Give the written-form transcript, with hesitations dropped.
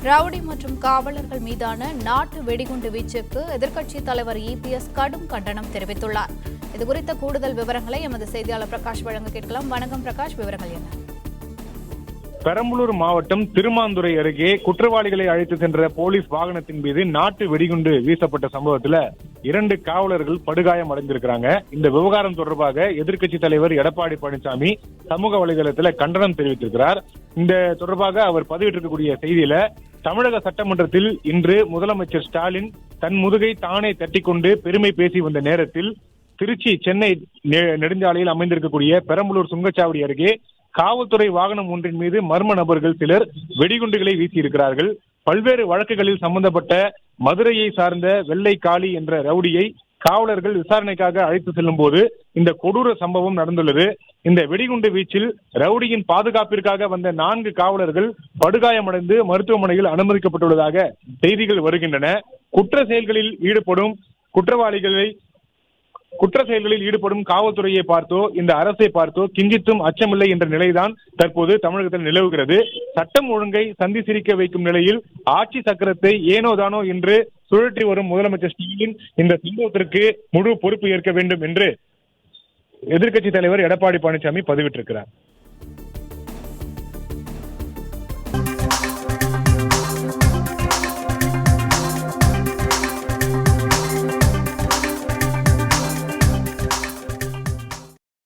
Rowdy மற்றும் காவலர்கள் மீதான நாட்டு வெடிகுண்டு வீச்சுக்கு எதிர்க்கட்சித் தலைவர் இபிஎஸ் கடும் கண்டனம் தெரிவித்துள்ளார். இதுகுறித்த கூடுதல் விவரங்களை எமது செய்தியாளர் பிரகாஷ் வழங்க கேட்கலாம். வணக்கம் பிரகாஷ், விவரங்கள் என்ன? பெரம்பலூர் மாவட்டம் திருமாந்துறை அருகே குற்றவாளிகளை அழைத்து சென்ற போலீஸ் வாகனத்தின் மீது நாட்டு வெடிகுண்டு வீசப்பட்ட சம்பவத்துல 2 காவலர்கள் படுகாயம் அடைந்திருக்கிறாங்க. இந்த விவகாரம் தொடர்பாக எதிர்க்கட்சி தலைவர் எடப்பாடி பழனிசாமி சமூக வலைதளத்துல கண்டனம் தெரிவித்திருக்கிறார். இந்த தொடர்பாக அவர் பதிவிட்டிருக்கக்கூடிய செய்தியில, தமிழக சட்டமன்றத்தில் இன்று முதலமைச்சர் ஸ்டாலின் தன் முதுகை தானே தட்டிக்கொண்டு பெருமை பேசி வந்த நேரத்தில் திருச்சி சென்னை நெடுஞ்சாலையில் அமைந்திருக்கக்கூடிய பெரம்பலூர் சுங்கச்சாவடி அருகே காவல்துறை வாகனம் ஒன்றின் மீது மர்ம நபர்கள் சிலர் வெடிகுண்டுகளை வீசியிருக்கிறார்கள். பல்வேறு வழக்குகளில் சம்பந்தப்பட்ட மதுரையை சார்ந்த வெள்ளை காளி என்ற ரவுடியை காவலர்கள் விசாரணைக்காக அழைத்து செல்லும் போது இந்த கொடூர சம்பவம் நடந்துள்ளது. இந்த வெடிகுண்டு வீச்சில் ரவுடியின் பாதுகாப்பிற்காக வந்த 4 காவலர்கள் படுகாயமடைந்து மருத்துவமனையில் அனுமதிக்கப்பட்டுள்ளதாக செய்திகள் வருகின்றன. குற்ற செயல்களில் ஈடுபடும் காவல்துறையை பார்த்தோ இந்த அரசை பார்த்தோ கிஞ்சித்தும் அச்சமில்லை என்ற நிலைதான் தற்போது தமிழகத்தில் நிலவுகிறது. சட்டம் ஒழுங்கை சந்தி சிரிக்க வைக்கும் நிலையில் ஆட்சி சக்கரத்தை ஏனோதானோ என்று சுழற்றி வரும் முதலமைச்சர் ஸ்டாலின் இந்த சம்பவத்திற்கு முழு பொறுப்பு ஏற்க வேண்டும் என்று எதிர்க்கட்சி தலைவர் எடப்பாடி பழனிசாமி பதிவிட்டிருக்கிறார்.